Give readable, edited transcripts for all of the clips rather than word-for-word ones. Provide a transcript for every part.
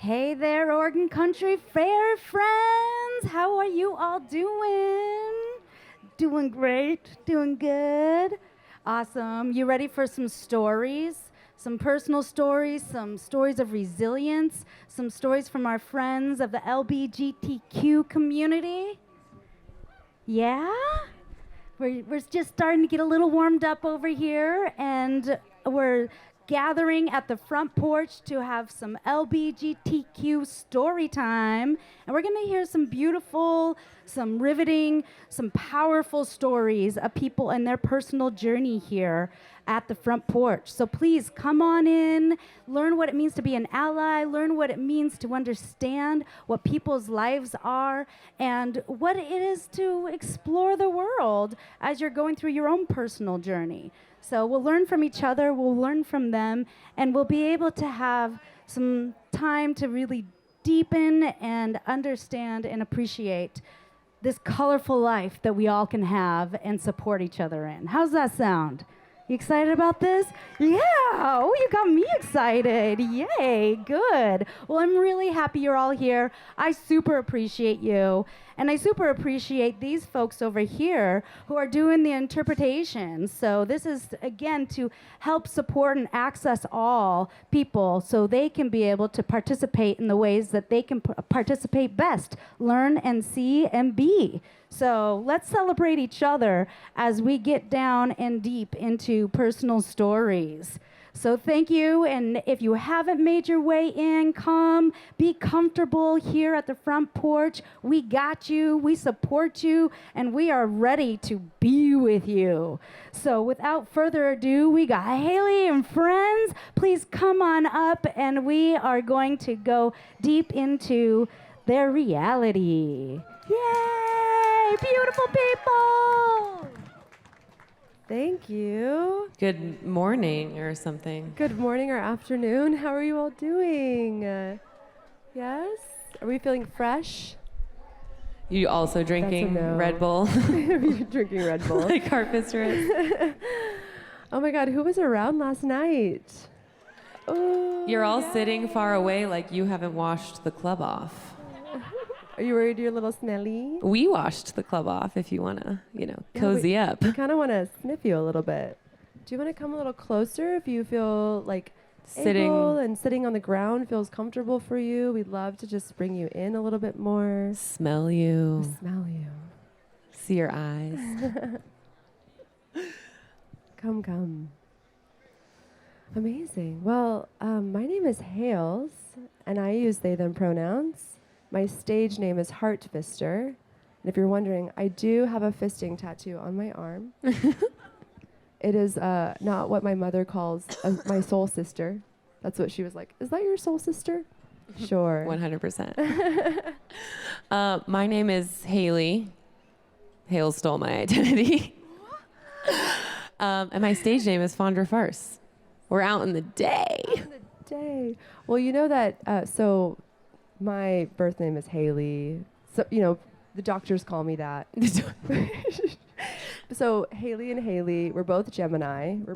Hey there, Oregon Country Fair friends. How are you all doing? Doing great, doing good. Awesome. You ready for some stories? Some personal stories, some stories of resilience, some stories from our friends of the LGBTQ community? Yeah? We're just starting to get a little warmed up over here, and we're gathering at the front porch to have some LGBTQ story time. And we're going to hear some beautiful, some riveting, some powerful stories of people and their personal journey here at the front porch. So please come on in, learn what it means to be an ally, learn what it means to understand what people's lives are, and what it is to explore the world as you're going through your own personal journey. So we'll learn from each other, we'll learn from them, and we'll be able to have some time to really deepen and understand and appreciate this colorful life that we all can have and support each other in. How's that sound? You excited about this? Yeah. Oh, you got me excited. Yay. Good. Well, I'm really happy you're all here. I super appreciate you. And I super appreciate these folks over here who are doing the interpretation. So this is, again, to help support and access all people so they can be able to participate in the ways that they can participate best, learn and see and be. So let's celebrate each other as we get down and deep into personal stories. So thank you, and if you haven't made your way in, come, be comfortable here at the front porch. We got you, we support you, and we are ready to be with you. So without further ado, we got Haley and friends. Please come on up, and we are going to go deep into their reality. Yay! Beautiful people! Thank you. Good morning or something. Good morning or afternoon. How are you all doing? Yes? Are we feeling fresh? You also drinking no. Red Bull? You're drinking Red Bull. Like our mistress. Oh my God, who was around last night? Oh, You're all sitting far away like you haven't washed the club off. Are you worried you're a little smelly? We washed the club off if you want to, cozy up. We kind of want to sniff you a little bit. Do you want to come a little closer if you feel like able and sitting on the ground feels comfortable for you? We'd love to just bring you in a little bit more. Smell you. Smell you. See your eyes. Come. Amazing. Well, my name is Hales, and I use they, them pronouns. My stage name is Heart Fister. And if you're wondering, I do have a fisting tattoo on my arm. It is not what my mother calls my soul sister. That's what she was like. Is that your soul sister? Sure. 100%. My name is Haley. Hale stole my identity. And my stage name is Fondra Farce. We're out in the day. Well, you know that, so my birth name is Haley. So, the doctors call me that. So Haley and Haley, we're both Gemini. We're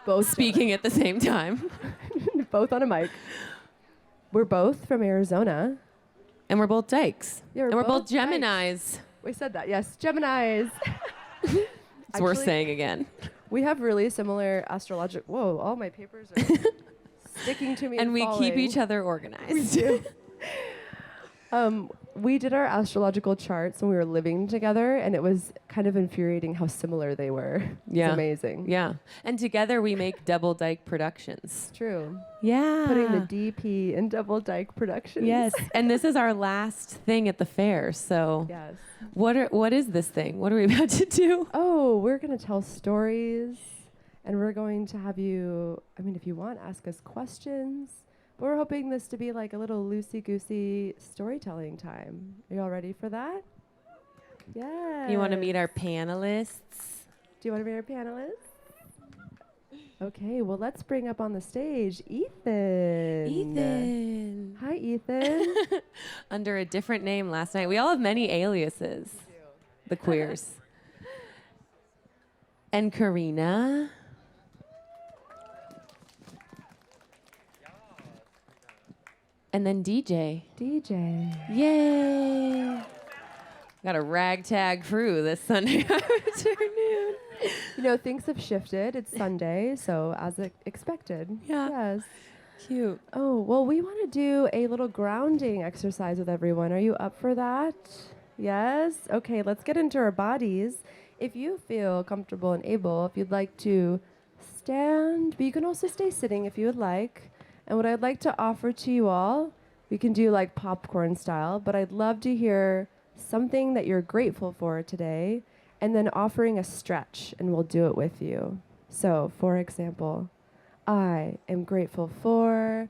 both speaking at the same time. Both on a mic. We're both from Arizona. And we're both dykes. Yeah, and we're both dykes. Geminis. We said that, yes. Geminis. It's worth saying again. We have really similar astrological... Whoa, all my papers are sticking to me and we falling. Keep each other organized. We do. We did our astrological charts when we were living together, and it was kind of infuriating how similar they were. Yeah. It's amazing. Yeah. And together we make Double Dyke Productions. True. Yeah. Putting the DP in Double Dyke Productions. Yes. And this is our last thing at the fair. So yes. What is this thing? What are we about to do? Oh, we're going to tell stories, and we're going to have you, if you want, ask us questions. But we're hoping this to be like a little loosey-goosey storytelling time. Are you all ready for that? Yeah. You want to meet our panelists? Do you want to meet our panelists? Okay, well, let's bring up on the stage Ethan. Hi, Ethan. Under a different name last night. We all have many aliases. The queers. And Karina. And then DJ. DJ. Yay! Got a ragtag crew this Sunday afternoon. You know, things have shifted. It's Sunday, so as expected. Yeah. Yes. Cute. Oh, well, we want to do a little grounding exercise with everyone. Are you up for that? Yes? Okay, let's get into our bodies. If you feel comfortable and able, if you'd like to stand, but you can also stay sitting if you would like. And what I'd like to offer to you all, we can do like popcorn style, but I'd love to hear something that you're grateful for today, and then offering a stretch, and we'll do it with you. So, for example, I am grateful for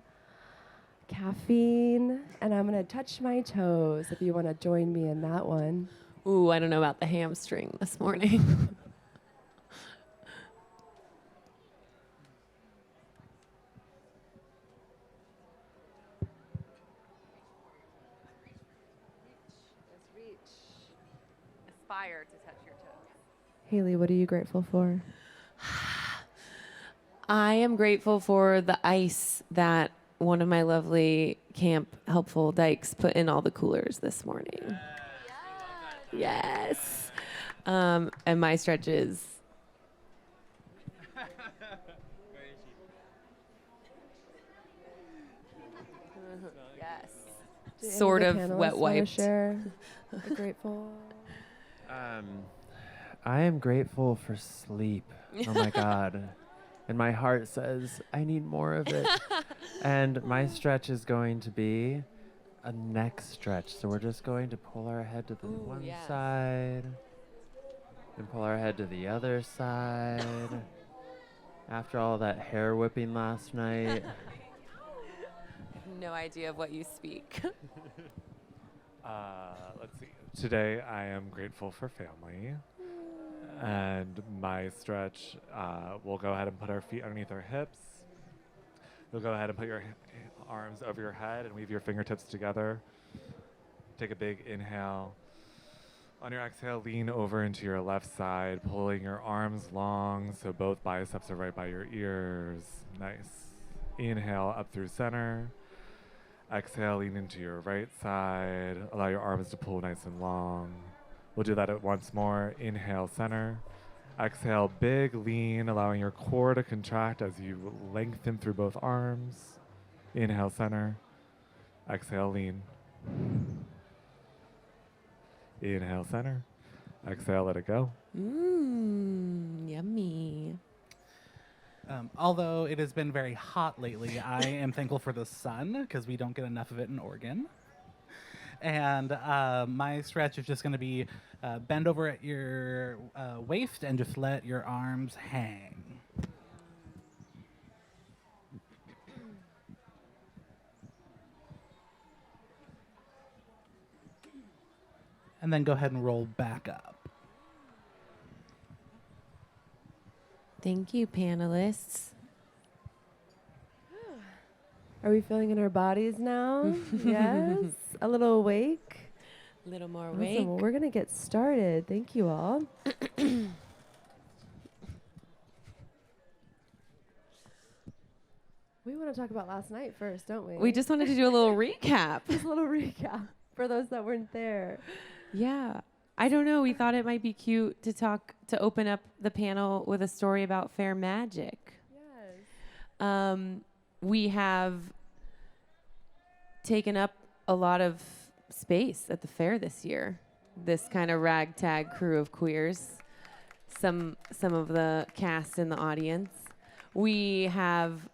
caffeine, and I'm going to touch my toes if you want to join me in that one. Ooh, I don't know about the hamstring this morning. Aspire to touch your toes. Haley, what are you grateful for? I am grateful for the ice that one of my lovely Camp Helpful Dykes put in all the coolers this morning. Yes. And my stretch is Do sort any of the panelists wet wanna wiped. Share a grateful. I am grateful for sleep. Oh my God. And my heart says, I need more of it. And my stretch is going to be a neck stretch. So we're just going to pull our head to the one yes. side and pull our head to the other side. After all that hair whipping last night. No idea of what you speak. Let's see. Today I am grateful for family. And my stretch, we'll go ahead and put our feet underneath our hips. You'll go ahead and put your arms over your head and weave your fingertips together. Take a big inhale. On your exhale, lean over into your left side, pulling your arms long so both biceps are right by your ears. Nice. Inhale up through center. Exhale, lean into your right side. Allow your arms to pull nice and long. We'll do that once more. Inhale, center. Exhale, big lean, allowing your core to contract as you lengthen through both arms. Inhale, center. Exhale, lean. Inhale, center. Exhale, let it go. Yummy. Although it has been very hot lately, I am thankful for the sun because we don't get enough of it in Oregon. And my stretch is just going to be bend over at your waist and just let your arms hang. And then go ahead and roll back up. Thank you, panelists. Are we feeling in our bodies now? Yes? A little awake? A little more Awesome. awake. Well, we're going to get started. Thank you all. We want to talk about last night first, don't we? We just wanted to do a little recap. Just a little recap for those that weren't there. Yeah. I don't know. We thought it might be cute to open up the panel with a story about fair magic. Yes. We have taken up a lot of space at the fair this year. This kind of ragtag crew of queers, some of the cast in the audience. We have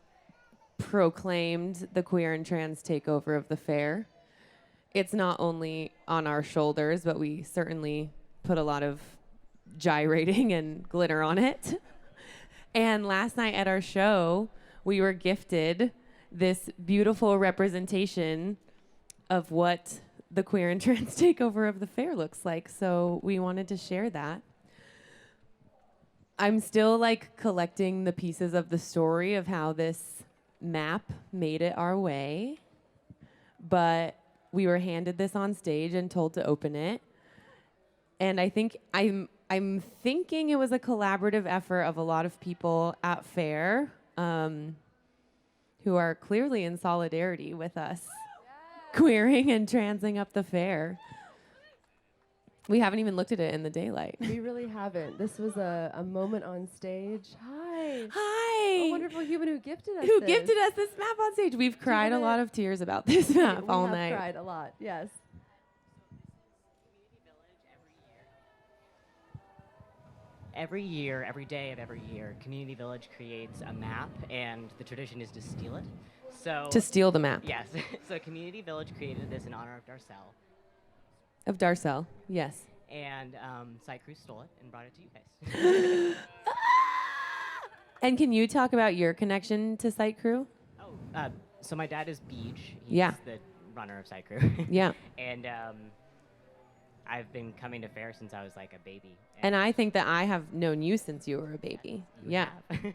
proclaimed the queer and trans takeover of the fair. It's not only on our shoulders, but we certainly put a lot of gyrating and glitter on it. And last night at our show, we were gifted this beautiful representation of what the queer and trans takeover of the fair looks like. So we wanted to share that. I'm still collecting the pieces of the story of how this map made it our way, but we were handed this on stage and told to open it. And I think I'm thinking it was a collaborative effort of a lot of people at fair who are clearly in solidarity with us queering and transing up the fair. We haven't even looked at it in the daylight. We really haven't. This was a moment on stage. Hi. Hi. A wonderful human who gifted us Who this. gifted us this map on stage? We've cried a lot of tears about this map all We have night. cried a lot, yes. Every year, every day of every year, Community Village creates a map, and the tradition is to steal it. So To steal the map. yes, so Community Village created this in honor of Darcel, Of Darcel, yes. and Site Crew stole it and brought it to you guys. And can you talk about your connection to Site Crew? So my dad is Beej. He's Yeah. the runner of Site Crew. Yeah. And I've been coming to fair since I was like a baby. And I think that I have known you since you were a baby. Yeah. have.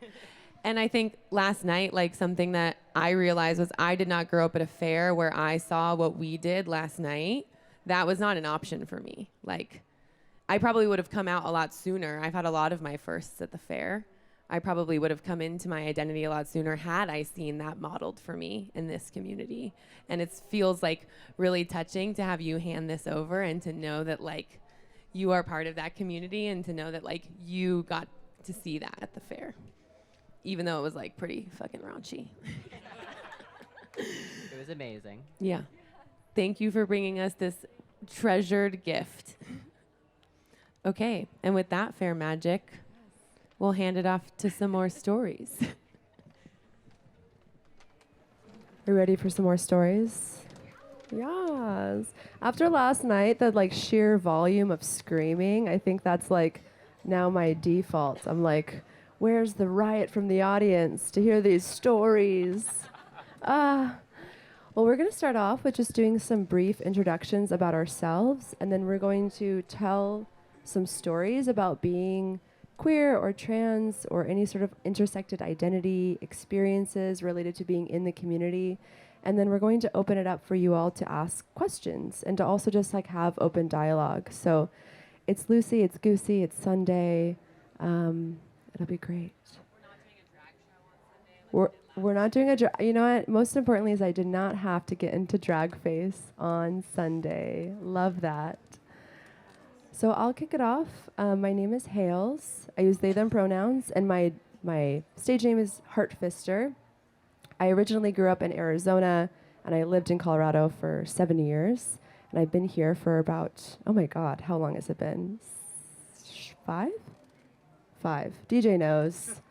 And I think last night, like something that I realized was I did not grow up at a fair where I saw what we did last night. That was not an option for me. Like, I probably would have come out a lot sooner. I've had a lot of my firsts at the fair. I probably would have come into my identity a lot sooner had I seen that modeled for me in this community. And it feels like really touching to have you hand this over and to know that like you are part of that community and to know that like you got to see that at the fair. Even though it was like pretty fucking raunchy. It was amazing. Yeah. Thank you for bringing us this treasured gift. Okay, and with that fair magic, we'll hand it off to some more stories. Are you ready for some more stories? Yes. After last night, the like sheer volume of screaming, I think that's like now my default. I'm like, where's the riot from the audience to hear these stories? Well, we're going to start off with just doing some brief introductions about ourselves, and then we're going to tell some stories about being queer or trans or any sort of intersected identity experiences related to being in the community. And then we're going to open it up for you all to ask questions and to also just like have open dialogue. So it's Lucy, it's Goosey, it's Sunday. It'll be great. We're not doing a drag. You know what? Most importantly is I did not have to get into drag face on Sunday. Love that. So I'll kick it off. My name is Hales. I use they, them pronouns, and my stage name is Heartfister. I originally grew up in Arizona, and I lived in Colorado for 7 years. And I've been here for about, oh my God, how long has it been? 5? 5. DJ knows.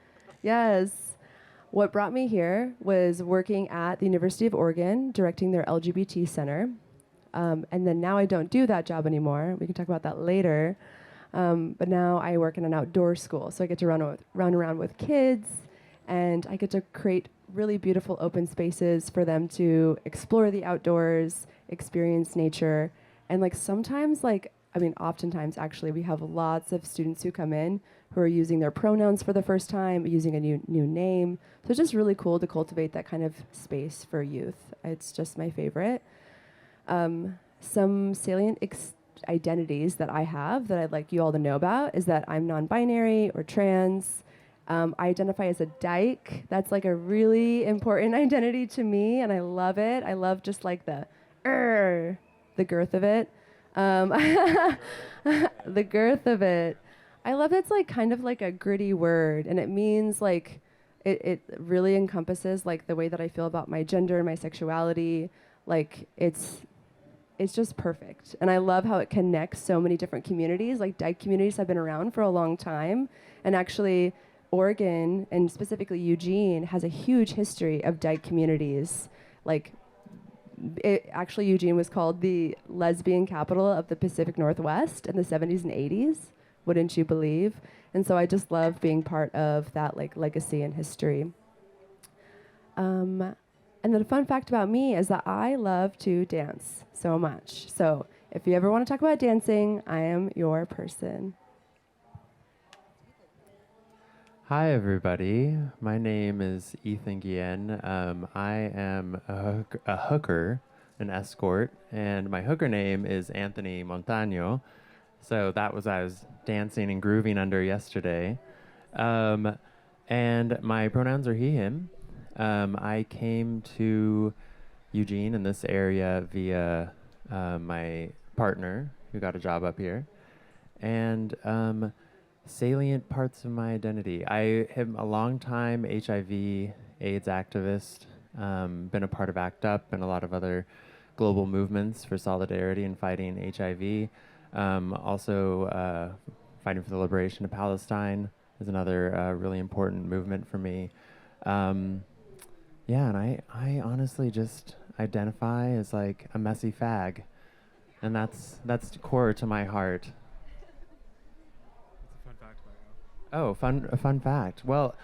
Yes. What brought me here was working at the University of Oregon, directing their LGBT center. And then now I don't do that job anymore. We can talk about that later. But now I work in an outdoor school. So I get to run around with kids, and I get to create really beautiful open spaces for them to explore the outdoors, experience nature. And like sometimes, oftentimes actually, we have lots of students who come in who are using their pronouns for the first time, using a new name. So it's just really cool to cultivate that kind of space for youth. It's just my favorite. Some salient identities that I have that I'd like you all to know about is that I'm non-binary or trans. I identify as a dyke. That's like a really important identity to me, and I love it. I love just like the girth of it. The girth of it. I love it's like kind of like a gritty word, and it means like it really encompasses like the way that I feel about my gender and my sexuality. Like it's just perfect. And I love how it connects so many different communities. Like dyke communities have been around for a long time, and actually Oregon and specifically Eugene has a huge history of dyke communities. Like Eugene was called the lesbian capital of the Pacific Northwest in the 70s and 80s. Wouldn't you believe? And so I just love being part of that like legacy and history. And then a fun fact about me is that I love to dance so much. So if you ever want to talk about dancing, I am your person. Hi, everybody. My name is Ethan Guillen. I am a hooker, an escort, and my hooker name is Anthony Montano. So that was I was dancing and grooving under yesterday. And my pronouns are he, him. I came to Eugene in this area via my partner who got a job up here. And salient parts of my identity. I am a long-time HIV/AIDS activist, been a part of ACT UP and a lot of other global movements for solidarity and fighting HIV. Also fighting for the liberation of Palestine is another really important movement for me. Yeah, and I honestly just identify as like a messy fag, and that's core to my heart. What's a fun fact about you? Oh, a fun fact. Well,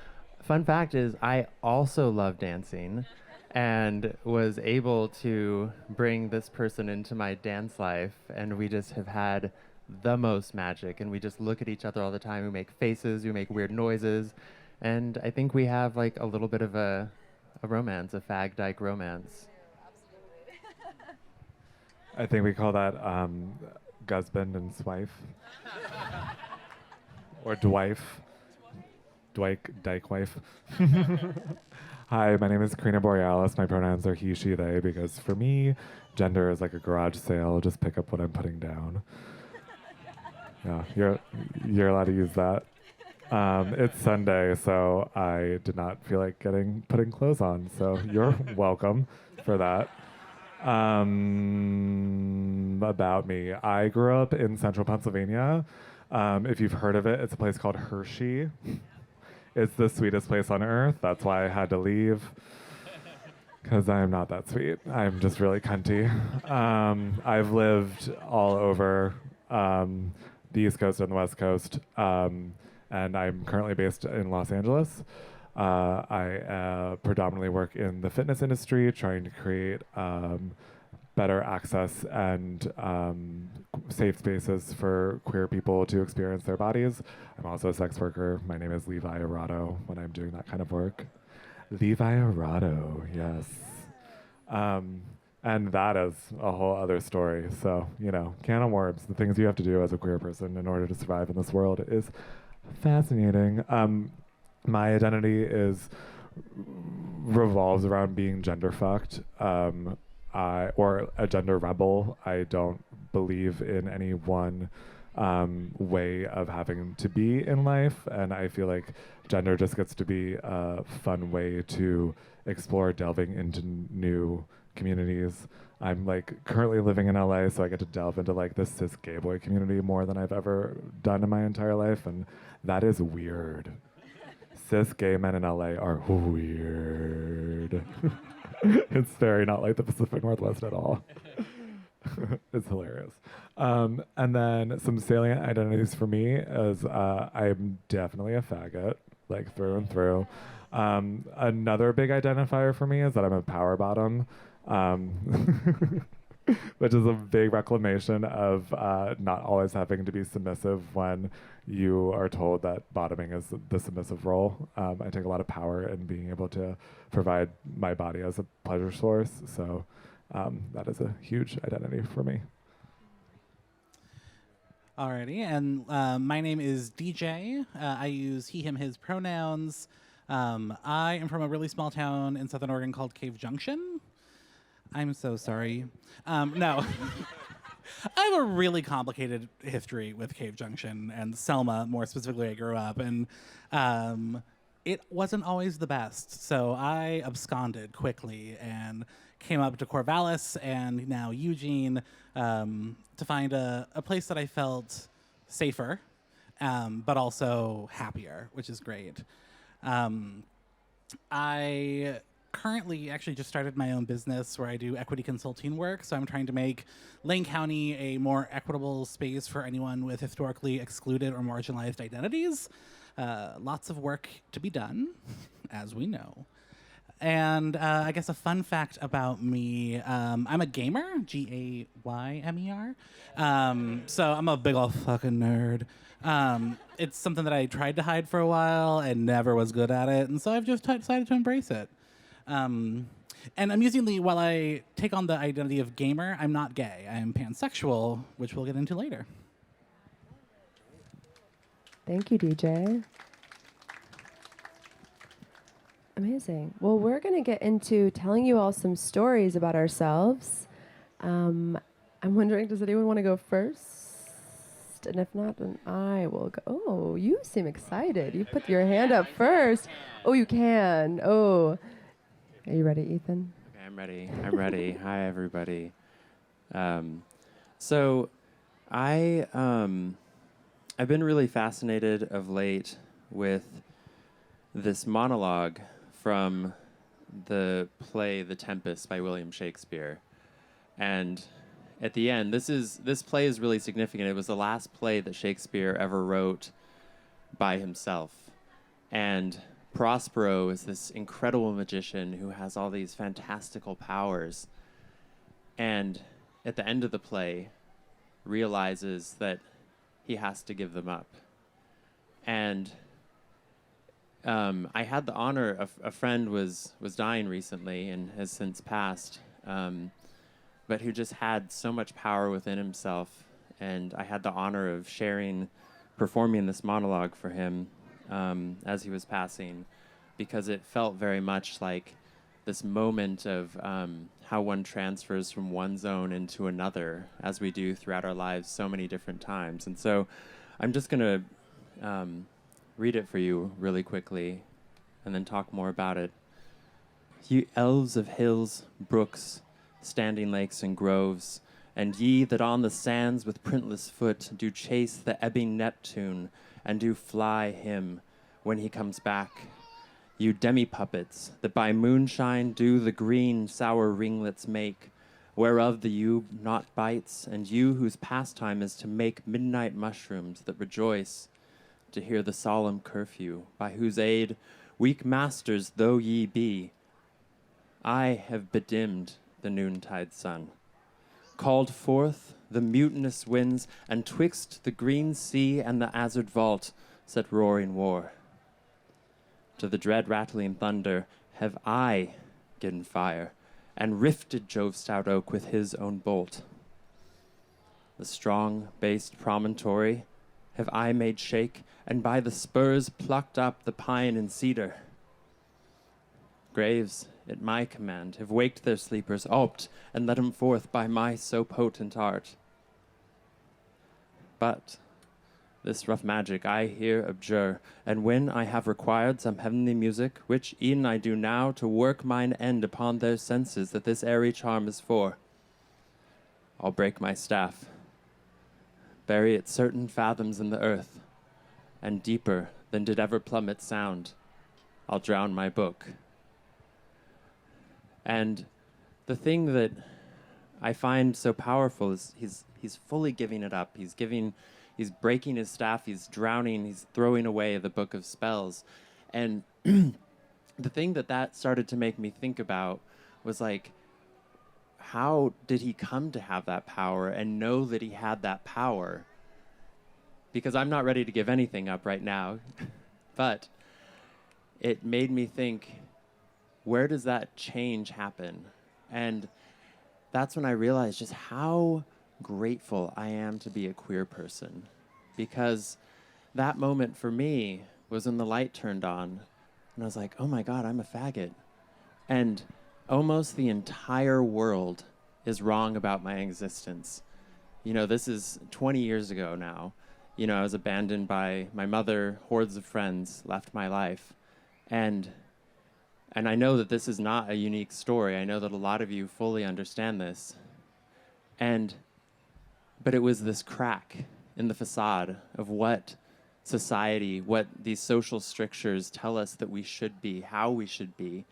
fun fact is I also love dancing and was able to bring this person into my dance life, and we just have had the most magic, and we just look at each other all the time. We make faces, we make weird noises, and I think we have like a little bit of a romance, a fag-dyke romance. I think we call that Gusband and Swife. Or Dwife. Dyke wife. Hi, my name is Karina Borealis. My pronouns are he, she, they, because for me, gender is like a garage sale. Just pick up what I'm putting down. Yeah, you're allowed to use that. It's Sunday, so I did not feel like putting clothes on. So you're welcome for that. About me, I grew up in central Pennsylvania. If you've heard of it, it's a place called Hershey. It's the sweetest place on earth. That's why I had to leave, because I am not that sweet. I'm just really cunty. I've lived all over the East Coast and the West Coast, and I'm currently based in Los Angeles. I predominantly work in the fitness industry, trying to create better access and safe spaces for queer people to experience their bodies. I'm also a sex worker. My name is Levi Arado when I'm doing that kind of work. Levi Arado, yes. And that is a whole other story. So, can of worms, the things you have to do as a queer person in order to survive in this world is fascinating. My identity revolves around being gender fucked, or a gender rebel. I don't believe in any one way of having to be in life, and I feel like gender just gets to be a fun way to explore delving into new communities. I'm currently living in LA, so I get to delve into the cis gay boy community more than I've ever done in my entire life, and that is weird. Cis gay men in LA are weird. It's very not like the Pacific Northwest at all. It's hilarious. And then some salient identities for me is I'm definitely a faggot, through and through. Another big identifier for me is that I'm a power bottom, which is a big reclamation of not always having to be submissive when you are told that bottoming is the submissive role. I take a lot of power in being able to provide my body as a pleasure source. So that is a huge identity for me. Alrighty, and my name is DJ. I use he, him, his pronouns. I am from a really small town in Southern Oregon called Cave Junction. I'm so sorry. No. I have a really complicated history with Cave Junction and Selma, more specifically. I grew up, and it wasn't always the best. So I absconded quickly and came up to Corvallis and now Eugene to find a place that I felt safer, but also happier, which is great. I currently actually just started my own business where I do equity consulting work. So I'm trying to make Lane County a more equitable space for anyone with historically excluded or marginalized identities. Lots of work to be done, as we know. And I guess a fun fact about me, I'm a gamer, Gaymer. So I'm a big ol' fucking nerd. It's something that I tried to hide for a while and never was good at it. And so I've just decided to embrace it. And amusingly, while I take on the identity of gamer, I'm not gay. I am pansexual, which we'll get into later. Thank you, DJ. Amazing. Well, we're going to get into telling you all some stories about ourselves. I'm wondering, does anyone want to go first? And if not, then I will go. Oh, you seem excited. You put your hand up first. Oh, you can. Oh. Are you ready, Ethan? Okay, I'm ready. I'm ready. Hi, everybody. So I've been really fascinated of late with this monologue from the play The Tempest by William Shakespeare. And at the end, this play is really significant. It was the last play that Shakespeare ever wrote by himself. And Prospero is this incredible magician who has all these fantastical powers. And at the end of the play, realizes that he has to give them up. And I had the honor of a friend was dying recently and has since passed, but who just had so much power within himself. And I had the honor of performing this monologue for him as he was passing, because it felt very much like this moment of how one transfers from one zone into another, as we do throughout our lives so many different times. And so I'm just going to read it for you really quickly and then talk more about it. Ye elves of hills, brooks, standing lakes and groves, and ye that on the sands with printless foot do chase the ebbing Neptune and do fly him when he comes back. You demi-puppets, that by moonshine do the green sour ringlets make, whereof the ewe not bites, and you whose pastime is to make midnight mushrooms that rejoice to hear the solemn curfew, by whose aid, weak masters though ye be, I have bedimmed the noontide sun, called forth the mutinous winds, and twixt the green sea and the azur'd vault set roaring war. To the dread rattling thunder have I given fire, and rifted Jove's stout oak with his own bolt. The strong based promontory have I made shake, and by the spurs plucked up the pine and cedar. Graves, at my command, have waked their sleepers, oped, and let 'em forth by my so potent art. But this rough magic I here abjure, and when I have required some heavenly music, which e'en I do now to work mine end upon their senses that this airy charm is for, I'll break my staff, bury it certain fathoms in the earth, and deeper than did ever plummet sound, I'll drown my book. And the thing that I find so powerful is he's fully giving it up. He's breaking his staff, he's drowning, he's throwing away the book of spells. And the thing that started to make me think about was like, how did he come to have that power and know that he had that power? Because I'm not ready to give anything up right now, but it made me think, where does that change happen? And that's when I realized just how grateful I am to be a queer person, because that moment for me was when the light turned on and I was like, oh my God, I'm a faggot. And almost the entire world is wrong about my existence. You know, this is 20 years ago now. You know, I was abandoned by my mother, hordes of friends left my life. And I know that this is not a unique story. I know that a lot of you fully understand this. But it was this crack in the facade of what society, what these social strictures tell us that we should be, how we should be.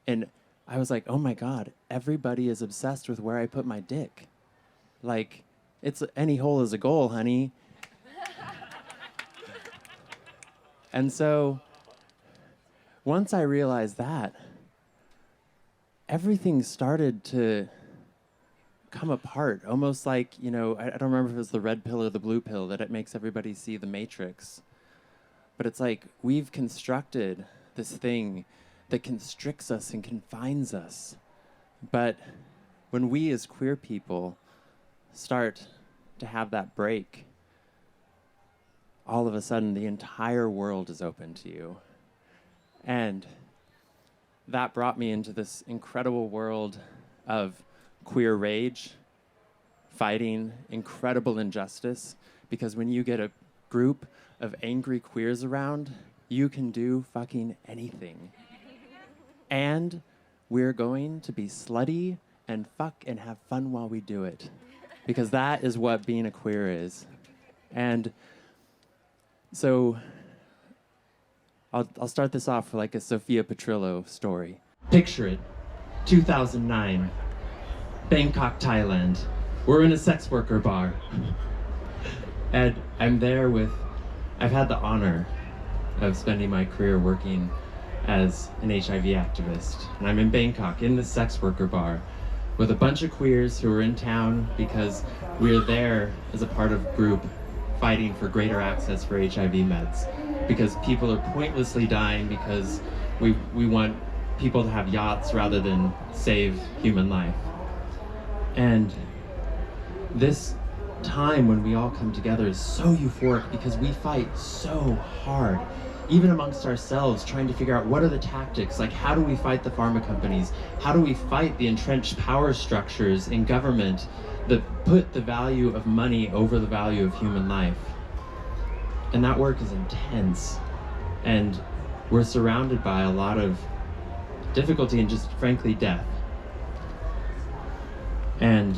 And I was like, oh my God, everybody is obsessed with where I put my dick. Like, it's any hole is a goal, honey. And so once I realized that, everything started to come apart, almost like, you know, I don't remember if it was the red pill or the blue pill, that it makes everybody see the Matrix. But it's like we've constructed this thing that constricts us and confines us. But when we as queer people start to have that break, all of a sudden the entire world is open to you. And that brought me into this incredible world of queer rage, fighting incredible injustice, because when you get a group of angry queers around, you can do fucking anything. And we're going to be slutty and fuck and have fun while we do it, because that is what being a queer is. And so I'll start this off like a Sophia Petrillo story. Picture it, 2009, Bangkok, Thailand. We're in a sex worker bar. And I'm there with, I've had the honor of spending my career working as an HIV activist. And I'm in Bangkok in the sex worker bar with a bunch of queers who are in town because we're there as a part of a group fighting for greater access for HIV meds. Because people are pointlessly dying because we want people to have yachts rather than save human life. And this time when we all come together is so euphoric because we fight so hard, even amongst ourselves, trying to figure out what are the tactics, like how do we fight the pharma companies? How do we fight the entrenched power structures in government that put the value of money over the value of human life? And that work is intense. And we're surrounded by a lot of difficulty and just frankly death. And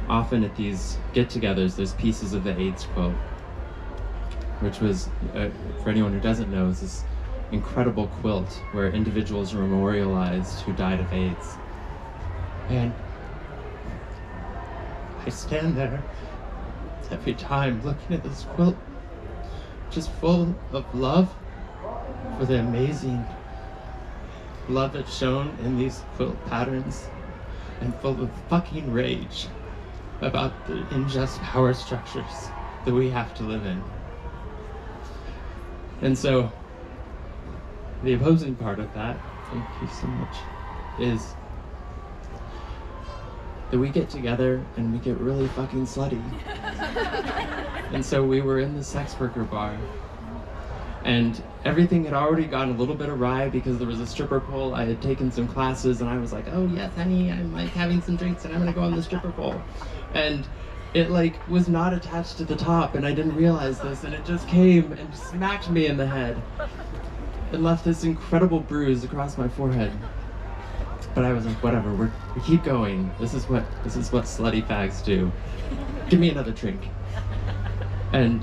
often at these get-togethers, there's pieces of the AIDS quote, which was, for anyone who doesn't know, is this incredible quilt where individuals are memorialized who died of AIDS. And I stand there every time looking at this quilt, just full of love for the amazing love that's shown in these quilt patterns, and full of fucking rage about the unjust power structures that we have to live in. And so, the opposing part of that, thank you so much, is that we get together and we get really fucking slutty. And so we were in the sex worker bar, and everything had already gone a little bit awry because there was a stripper pole. I had taken some classes and I was like, oh yes honey, I'm like having some drinks and I'm gonna go on the stripper pole. And it like was not attached to the top and I didn't realize this, and it just came and smacked me in the head and left this incredible bruise across my forehead. But I was like, whatever, we keep going. This is what slutty fags do. Give me another drink. And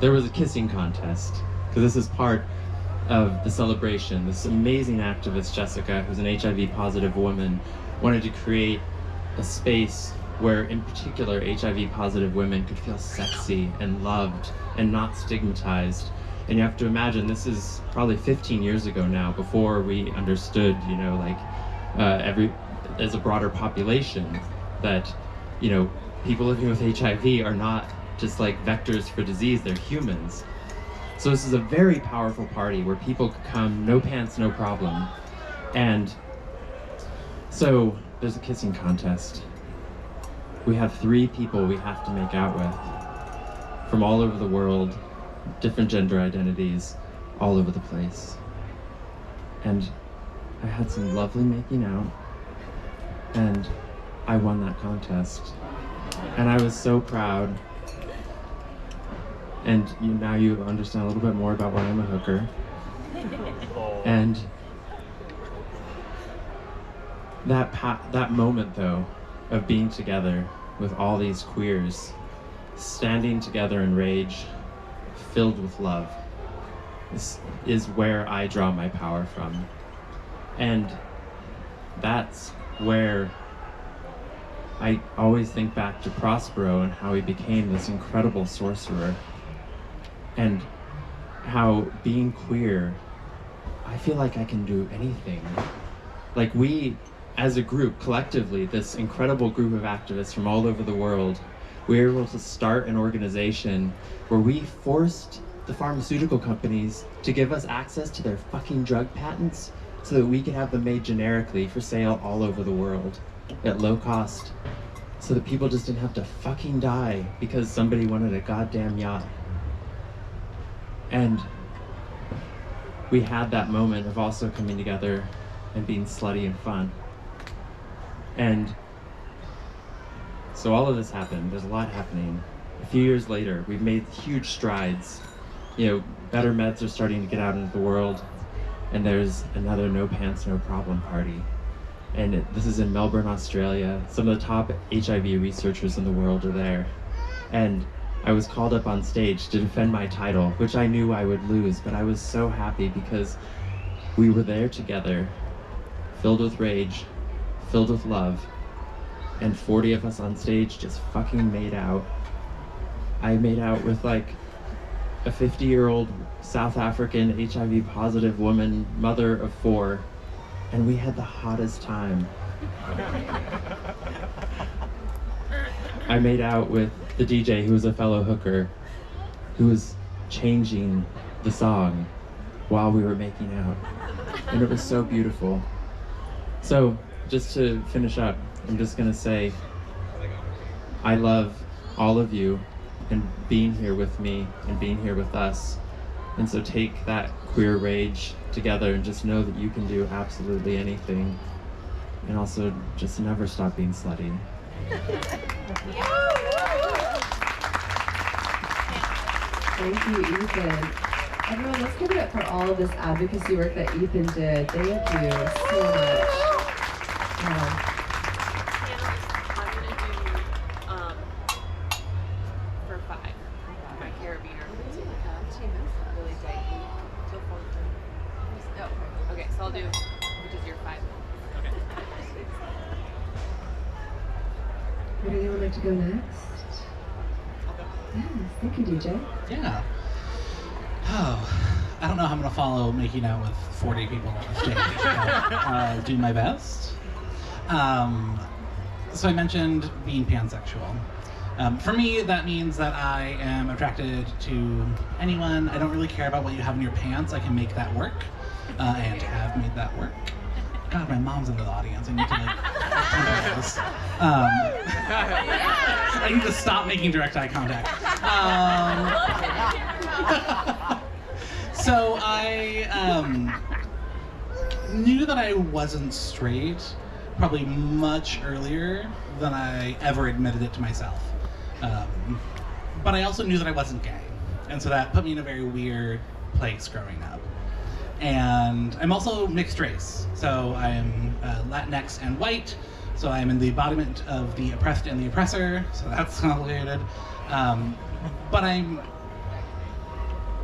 there was a kissing contest, because this is part of the celebration. This amazing activist, Jessica, who's an HIV positive woman, wanted to create a space where, in particular, HIV positive women could feel sexy and loved and not stigmatized. And you have to imagine, this is probably 15 years ago now, before we understood, you know, like, as a broader population, that, you know, people living with HIV are not just like vectors for disease, they're humans. So this is a very powerful party where people could come, no pants, no problem. And so there's a kissing contest. We have 3 people we have to make out with from all over the world, different gender identities, all over the place. And I had some lovely making out, and I won that contest. And I was so proud. And now you understand a little bit more about why I'm a hooker. And that moment, though, of being together with all these queers, standing together in rage, filled with love, is where I draw my power from. And that's where I always think back to Prospero and how he became this incredible sorcerer. And how being queer, I feel like I can do anything. Like we, as a group, collectively, this incredible group of activists from all over the world, we were able to start an organization where we forced the pharmaceutical companies to give us access to their fucking drug patents so that we could have them made generically for sale all over the world at low cost, so that people just didn't have to fucking die because somebody wanted a goddamn yacht. And we had that moment of also coming together and being slutty and fun. And so all of this happened. There's a lot happening. A few years later, we've made huge strides. Better meds are starting to get out into the world, and there's another No Pants, No Problem party. And this is in Melbourne, Australia. Some of the top HIV researchers in the world are there. And I was called up on stage to defend my title, which I knew I would lose, but I was so happy because we were there together, filled with rage, filled with love, and 40 of us on stage just fucking made out. I made out with like a 50-year-old South African HIV positive woman, mother of 4, and we had the hottest time. I made out with the DJ who was a fellow hooker, who was changing the song while we were making out. And it was so beautiful. So, just to finish up, I'm just gonna say, I love all of you and being here with me and being here with us. And so take that queer rage together and just know that you can do absolutely anything. And also just never stop being slutty. Thank you, Ethan. Everyone, let's give it up for all of this advocacy work that Ethan did. Thank you so much. I'm gonna do for 5. My carabiner. Really tight. Till 4:30. Oh, okay. So I'll do, which is your 5. Okay. Would anyone like to go next? Yes, thank you, DJ. Yeah. Oh, I don't know how I'm gonna follow making out with 40 people on the stage, but I'll do my best. So I mentioned being pansexual. For me, that means that I am attracted to anyone. I don't really care about what you have in your pants. I can make that work, and have made that work. God, my mom's in the audience. I need to like this. I need to stop making direct eye contact. So I knew that I wasn't straight probably much earlier than I ever admitted it to myself. But I also knew that I wasn't gay. And so that put me in a very weird place growing up. And I'm also mixed race. So I am Latinx and white. So I am in the embodiment of the oppressed and the oppressor. So that's complicated. But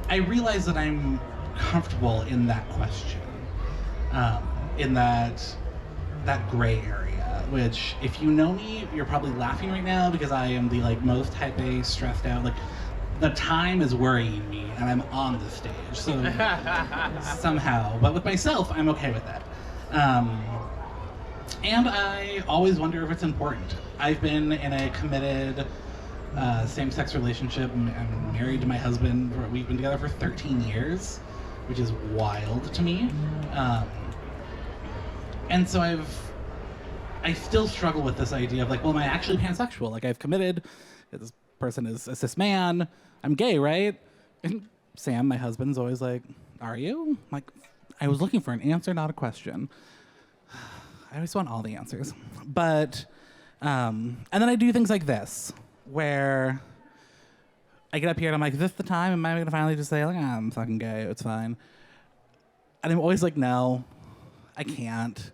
I realize that I'm comfortable in that question, in that gray area, which if you know me, you're probably laughing right now because I am the like most type A, stressed out, like the time is worrying me and I'm on the stage, so somehow, but with myself, I'm okay with that. And I always wonder if it's important. I've been in a committed same-sex relationship. I'm married to my husband. We've been together for 13 years, which is wild to me. And so I still struggle with this idea of like, well, am I actually pansexual? Like I've committed, this person is a cis man, I'm gay, right? And Sam, my husband's always like, are you? I'm like, I was looking for an answer, not a question. I always want all the answers. But, and then I do things like this, where I get up here and I'm like, is this the time? Am I going to finally just say, like, I'm fucking gay, it's fine? And I'm always like, no, I can't.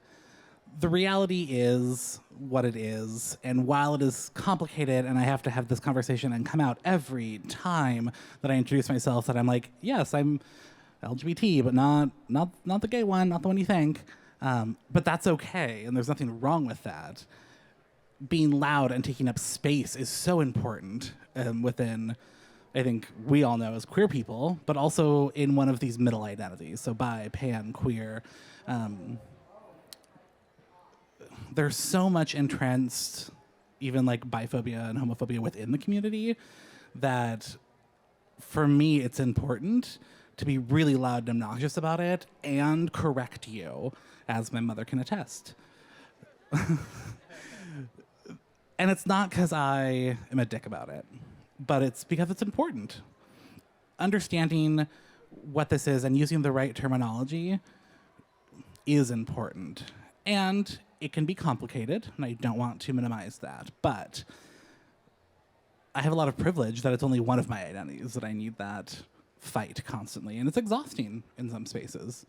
The reality is what it is, and while it is complicated and I have to have this conversation and come out every time that I introduce myself that I'm like, yes, I'm LGBT, but not the gay one, not the one you think, but that's okay, and there's nothing wrong with that. Being loud and taking up space is so important within, I think we all know as queer people, but also in one of these middle identities, so bi, pan, queer. There's so much entrenched, even like biphobia and homophobia within the community, that for me it's important to be really loud and obnoxious about it and correct you, as my mother can attest. And it's not because I am a dick about it, but it's because it's important. Understanding what this is and using the right terminology is important. And it can be complicated, and I don't want to minimize that. But I have a lot of privilege that it's only one of my identities, that I need that fight constantly. And it's exhausting in some spaces.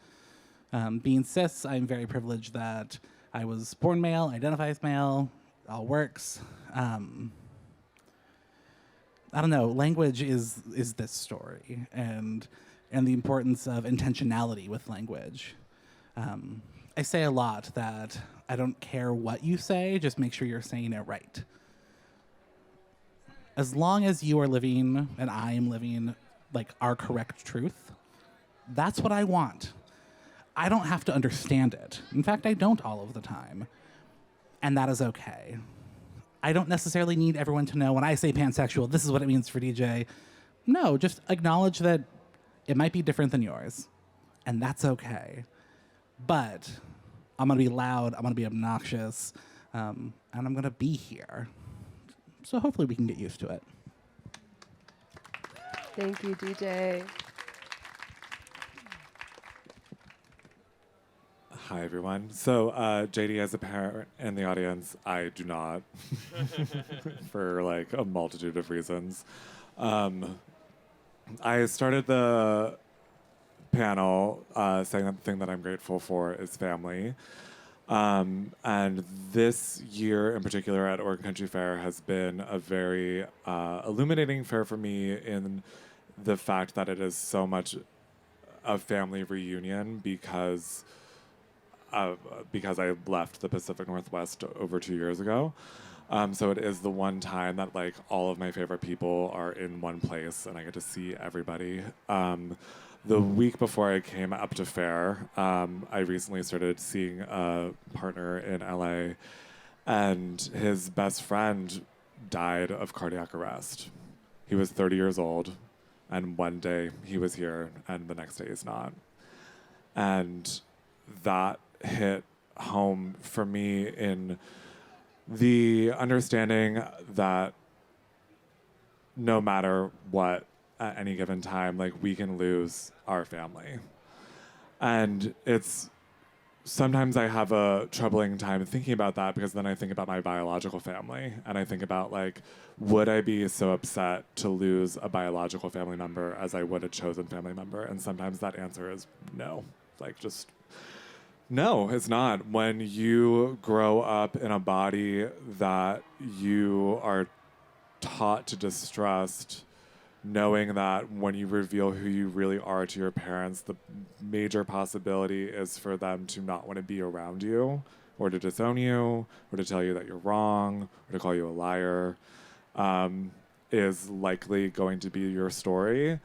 Being cis, I'm very privileged that I was born male, identify as male, all works. I don't know, language is this story, and the importance of intentionality with language. I say a lot that I don't care what you say, just make sure you're saying it right. As long as you are living and I am living like our correct truth, that's what I want. I don't have to understand it. In fact, I don't all of the time. And that is okay. I don't necessarily need everyone to know when I say pansexual, this is what it means for DJ. No, just acknowledge that it might be different than yours. And that's okay. But I'm going to be loud, I'm going to be obnoxious, and I'm going to be here. So hopefully we can get used to it. Thank you, DJ. Hi, everyone. So, JD, as a parent in the audience, I do not, for like a multitude of reasons. I started the panel saying that the thing that I'm grateful for is family. And this year in particular at Oregon Country Fair has been a very illuminating fair for me in the fact that it is so much a family reunion because I left the Pacific Northwest over 2 years ago. So it is the one time that like all of my favorite people are in one place and I get to see everybody. The week before I came up to fair, I recently started seeing a partner in LA, and his best friend died of cardiac arrest. He was 30 years old, and one day he was here, and the next day he's not. And that hit home for me in the understanding that no matter what, at any given time, like we can lose our family. And it's sometimes I have a troubling time thinking about that because then I think about my biological family and I think about like, would I be so upset to lose a biological family member as I would a chosen family member? And sometimes that answer is no, like just no, it's not. When you grow up in a body that you are taught to distrust, knowing that when you reveal who you really are to your parents, the major possibility is for them to not want to be around you or to disown you or to tell you that you're wrong or to call you a liar, is likely going to be your story,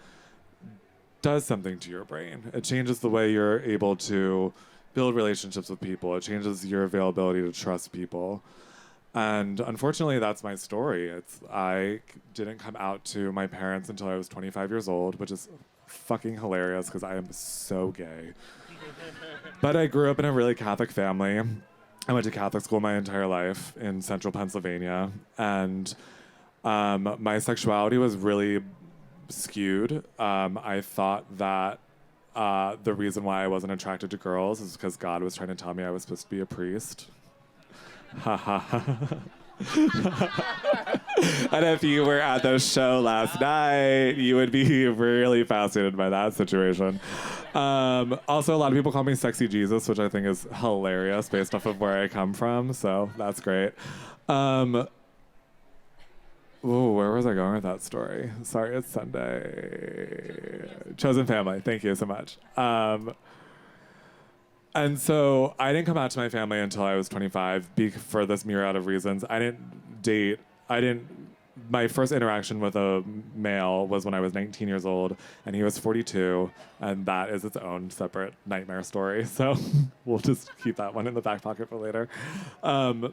does something to your brain. It changes the way you're able to build relationships with people. It changes your availability to trust people. And unfortunately, that's my story. I didn't come out to my parents until I was 25 years old, which is fucking hilarious because I am so gay. But I grew up in a really Catholic family. I went to Catholic school my entire life in central Pennsylvania. And my sexuality was really skewed. I thought that the reason why I wasn't attracted to girls is because God was trying to tell me I was supposed to be a priest. Ha ha ha. And if you were at the show last night, you would be really fascinated by that situation. Also, a lot of people call me Sexy Jesus, which I think is hilarious based off of where I come from, so that's great. Where was I going with that story? Sorry, it's Sunday. Chosen family, thank you so much. And so I didn't come out to my family until I was 25 for this myriad of reasons. I didn't date. My first interaction with a male was when I was 19 years old, and he was 42, and that is its own separate nightmare story. So we'll just keep that one in the back pocket for later. But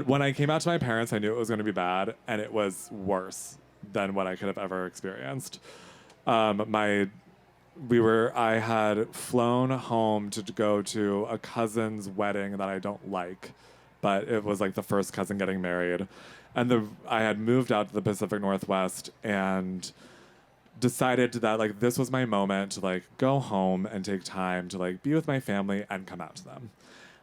when I came out to my parents, I knew it was going to be bad, and it was worse than what I could have ever experienced. I had flown home to go to a cousin's wedding that I don't like, but it was like the first cousin getting married. And I had moved out to the Pacific Northwest, and decided that like this was my moment to like go home and take time to like be with my family and come out to them.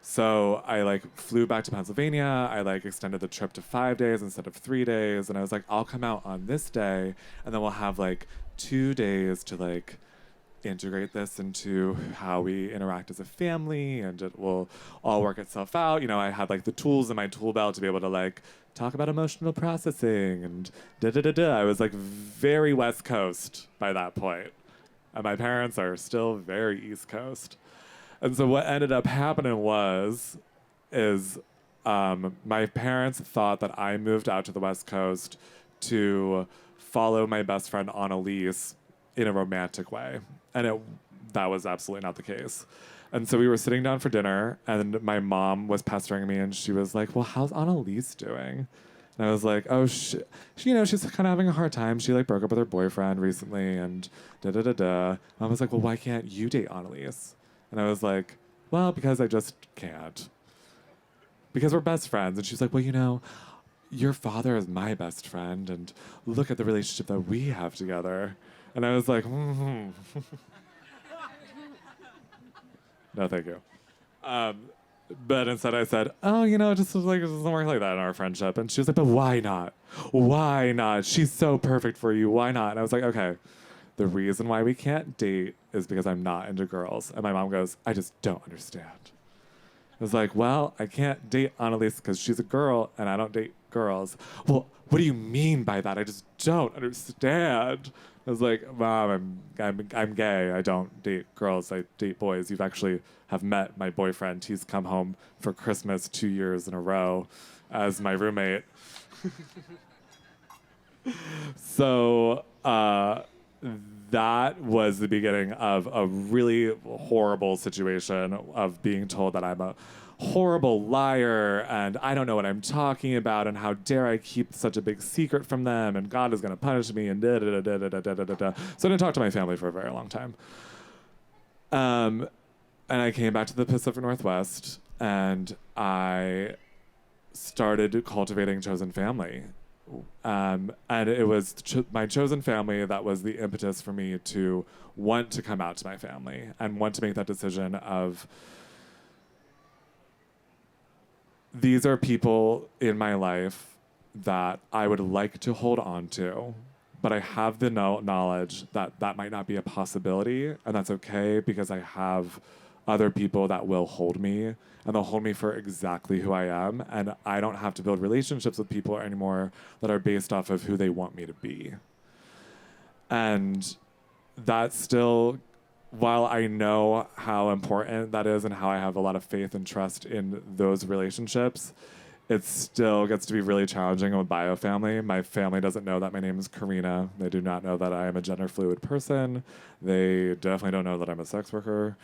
So I like flew back to Pennsylvania. I like extended the trip to 5 days instead of 3 days. And I was like, I'll come out on this day and then we'll have like 2 days to like integrate this into how we interact as a family and it will all work itself out. You know, I had like the tools in my tool belt to be able to like talk about emotional processing and da-da-da-da. I was like very West Coast by that point. And my parents are still very East Coast. And so what ended up happening is my parents thought that I moved out to the West Coast to follow my best friend Annalise in a romantic way. And that was absolutely not the case. And so we were sitting down for dinner and my mom was pestering me and she was like, well, how's Annalise doing? And I was like, oh, she you know, she's kind of having a hard time. She like broke up with her boyfriend recently and da-da-da-da. I was like, well, why can't you date Annalise? And I was like, well, because I just can't. Because we're best friends. And she's like, well, you know, your father is my best friend and look at the relationship that we have together. And I was like, no, thank you. But instead I said, oh, you know, it doesn't work like that in our friendship. And she was like, but why not? Why not? She's so perfect for you. Why not? And I was like, okay, the reason why we can't date is because I'm not into girls. And my mom goes, I just don't understand. I was like, well, I can't date Annalise because she's a girl and I don't date girls. Well, what do you mean by that? I just don't understand. I was like, Mom, I'm gay. I don't date girls. I date boys. You've actually have met my boyfriend. He's come home for Christmas 2 years in a row as my roommate. So that was the beginning of a really horrible situation of being told that I'm a horrible liar and I don't know what I'm talking about and how dare I keep such a big secret from them and God is going to punish me and da da da da da da da da da. So I didn't talk to my family for a very long time. And I came back to the Pacific Northwest and I started cultivating chosen family. And it was my chosen family that was the impetus for me to want to come out to my family and want to make that decision of these are people in my life that I would like to hold on to, but I have the knowledge that that might not be a possibility, and that's okay because I have other people that will hold me, and they'll hold me for exactly who I am, and I don't have to build relationships with people anymore that are based off of who they want me to be. And that still, while I know how important that is and how I have a lot of faith and trust in those relationships, it still gets to be really challenging with bio family. My family doesn't know that my name is Karina. They do not know that I am a gender fluid person. They definitely don't know that I'm a sex worker.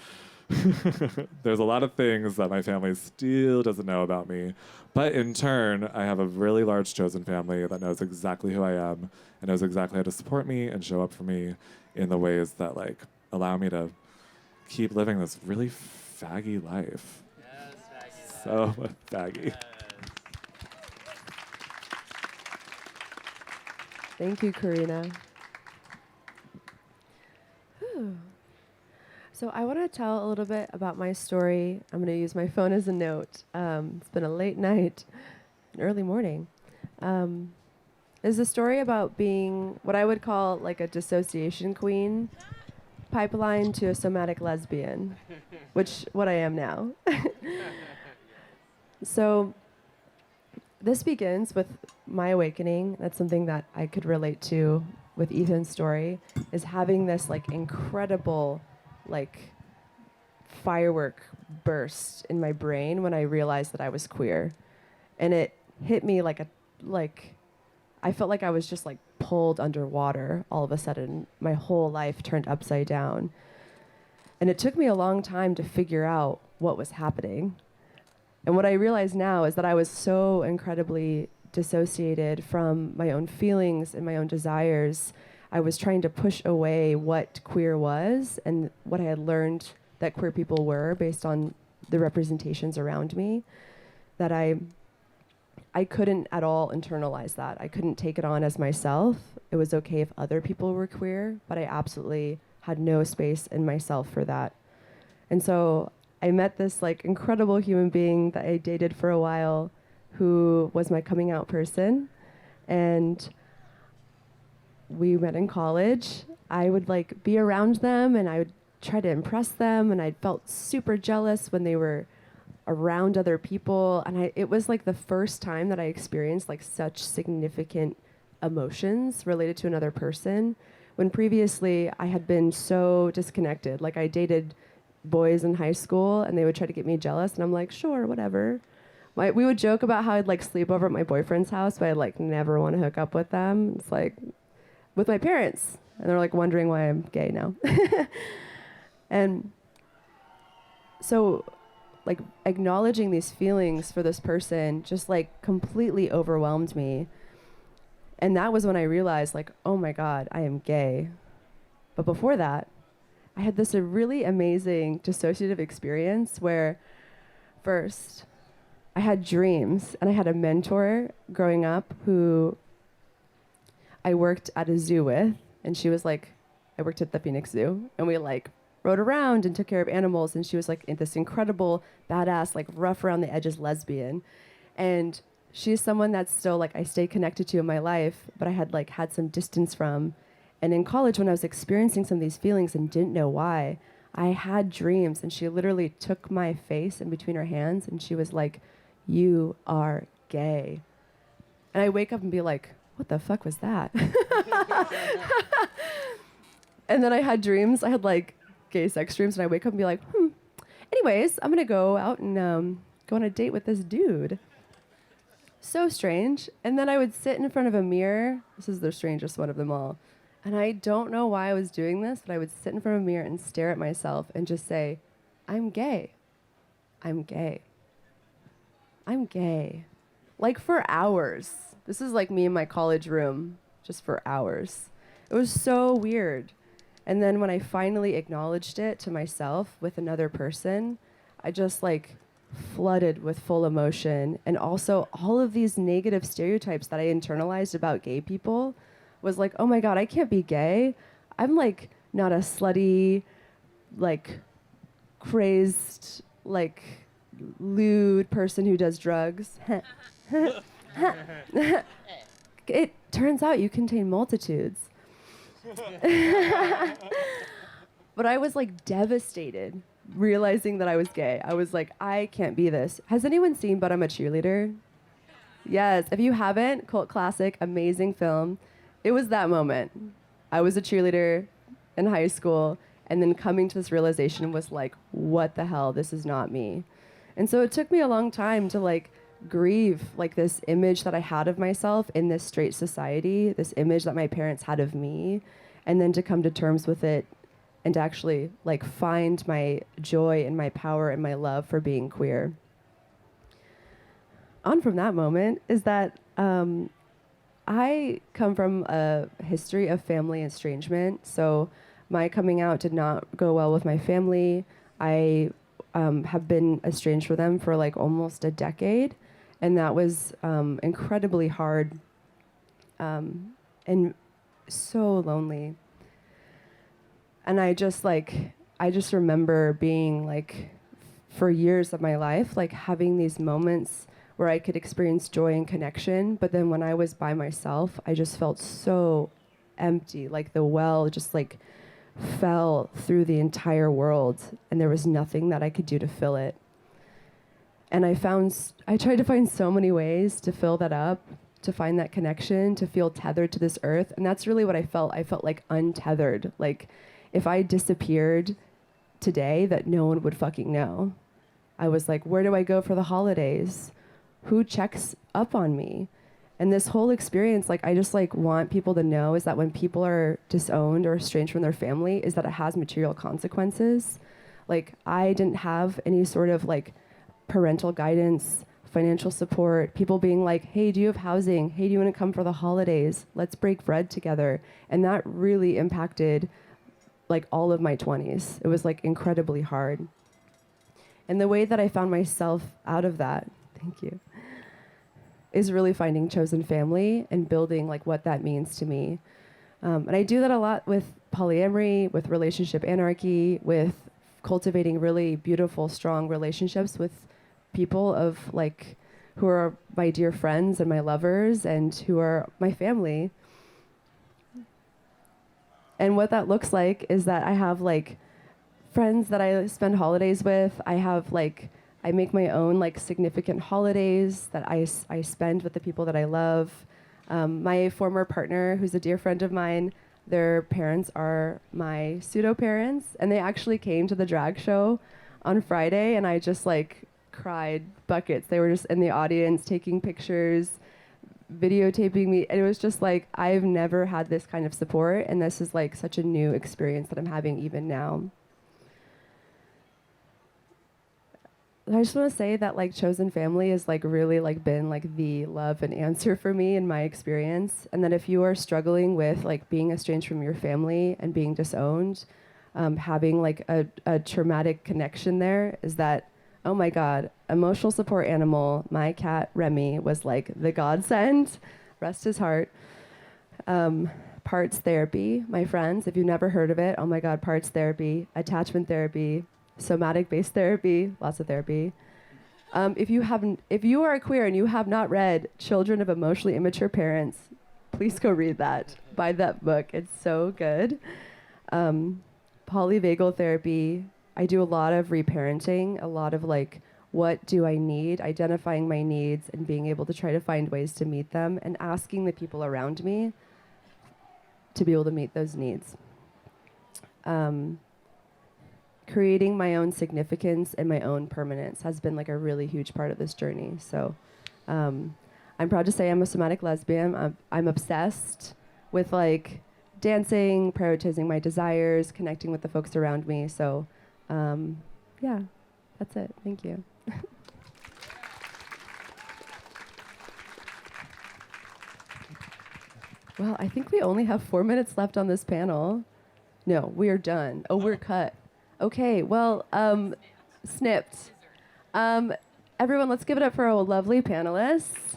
There's a lot of things that my family still doesn't know about me. But in turn, I have a really large chosen family that knows exactly who I am and knows exactly how to support me and show up for me in the ways that like allow me to keep living this really faggy life. Yes, faggy. So faggy. Yes. Thank you, Karina. Whew. So I want to tell a little bit about my story. I'm going to use my phone as a note. It's been a late night, an early morning. It's a story about being what I would call like a dissociation queen, pipeline to a somatic lesbian, which what I am now. So this begins with my awakening. That's something that I could relate to with Ethan's story, is having this like incredible like firework burst in my brain when I realized that I was queer. And it hit me like I felt like I was just like pulled underwater all of a sudden. My whole life turned upside down. And it took me a long time to figure out what was happening. And what I realize now is that I was so incredibly dissociated from my own feelings and my own desires. I was trying to push away what queer was and what I had learned that queer people were based on the representations around me, that I I couldn't at all internalize that. I couldn't take it on as myself. It was okay if other people were queer, but I absolutely had no space in myself for that. And so I met this like incredible human being that I dated for a while who was my coming out person. And we met in college. I would like be around them and I would try to impress them, and I felt super jealous when they were around other people. And it was like the first time that I experienced like such significant emotions related to another person, when previously I had been so disconnected. Like I dated boys in high school and they would try to get me jealous, and I'm like, sure, whatever. We would joke about how I'd like sleep over at my boyfriend's house, but I'd like never want to hook up with them. It's like with my parents, and they're like wondering why I'm gay now. And so like acknowledging these feelings for this person just like completely overwhelmed me. And that was when I realized like, oh my God, I am gay. But before that, I had this really amazing dissociative experience where first I had dreams, and I had a mentor growing up who I worked at a zoo with, and she was like, I worked at the Phoenix Zoo, and we like rode around and took care of animals, and she was like this incredible, badass, like rough around the edges lesbian. And she's someone that's still like I stay connected to in my life, but I had like had some distance from. And in college, when I was experiencing some of these feelings and didn't know why, I had dreams, and she literally took my face in between her hands, and she was like, you are gay. And I wake up and be like, what the fuck was that? And then I had dreams. I had like gay sex dreams, and I wake up and be like, anyways, I'm gonna go out and go on a date with this dude. So strange. And then I would sit in front of a mirror. This is the strangest one of them all. And I don't know why I was doing this, but I would sit in front of a mirror and stare at myself and just say, I'm gay. I'm gay. I'm gay. Like for hours. This is like me in my college room, just for hours. It was so weird. And then when I finally acknowledged it to myself with another person, I just like flooded with full emotion. And also all of these negative stereotypes that I internalized about gay people was like, oh my God, I can't be gay. I'm like not a slutty, like crazed, like lewd person who does drugs. It turns out you contain multitudes. But I was like devastated realizing that I was gay. I was like, I can't be this. Has anyone seen But I'm a Cheerleader? Yes. If you haven't, cult classic, amazing film. It was that moment. I was a cheerleader in high school, and then coming to this realization was like, what the hell? This is not me. And so it took me a long time to like grieve like this image that I had of myself in this straight society, this image that my parents had of me, and then to come to terms with it and to actually like find my joy and my power and my love for being queer. On from that moment is that I come from a history of family estrangement. So my coming out did not go well with my family. I have been estranged from them for like almost a decade. And that was incredibly hard and so lonely. And I just remember being like, for years of my life, like having these moments where I could experience joy and connection. But then when I was by myself, I just felt so empty, like the well just like fell through the entire world, and there was nothing that I could do to fill it. And I tried to find so many ways to fill that up, to find that connection, to feel tethered to this earth. And that's really what I felt. I felt like untethered. Like if I disappeared today, that no one would fucking know. I was like, where do I go for the holidays? Who checks up on me? And this whole experience, like, I just like want people to know is that when people are disowned or estranged from their family, is that it has material consequences. Like, I didn't have any sort of like parental guidance, financial support, people being like, hey, do you have housing? Hey, do you want to come for the holidays? Let's break bread together. And that really impacted like all of my 20s. It was like incredibly hard. And the way that I found myself out of that, thank you, is really finding chosen family and building like what that means to me. And I do that a lot with polyamory, with relationship anarchy, with cultivating really beautiful, strong relationships with people of like who are my dear friends and my lovers and who are my family. And what that looks like is that I have like friends that I spend holidays with. I have like, I make my own like significant holidays that I spend with the people that I love. My former partner, who's a dear friend of mine, their parents are my pseudo parents, and they actually came to the drag show on Friday, and I just like cried buckets. They were just in the audience taking pictures, videotaping me, and it was just like, I've never had this kind of support, and this is like such a new experience that I'm having even now. I just want to say that like chosen family has like really like been like the love and answer for me in my experience, and that if you are struggling with like being estranged from your family and being disowned, having like a traumatic connection there, is that, oh my God, emotional support animal, my cat Remy was like the godsend, rest his heart. Parts therapy, my friends, if you've never heard of it, oh my God, parts therapy, attachment therapy, somatic-based therapy, lots of therapy. If you are queer and you have not read Children of Emotionally Immature Parents, please go read that. Buy that book. It's so good. Polyvagal therapy. I do a lot of reparenting, a lot of like, what do I need? Identifying my needs and being able to try to find ways to meet them, and asking the people around me to be able to meet those needs. Creating my own significance and my own permanence has been like a really huge part of this journey. So I'm proud to say I'm a somatic lesbian. I'm obsessed with like dancing, prioritizing my desires, connecting with the folks around me. So yeah, that's it. Thank you. Well, I think we only have 4 minutes left on this panel. No, we are done. Oh, we're cut. Okay, well, snipped. Everyone, let's give it up for our lovely panelists.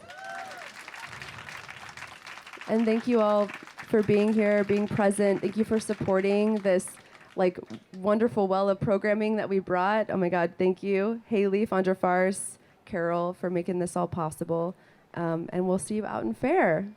And thank you all for being here, being present. Thank you for supporting this like wonderful well of programming that we brought. Oh my God, thank you. Haley, Fondra Farce, Carol for making this all possible. And we'll see you out in fair.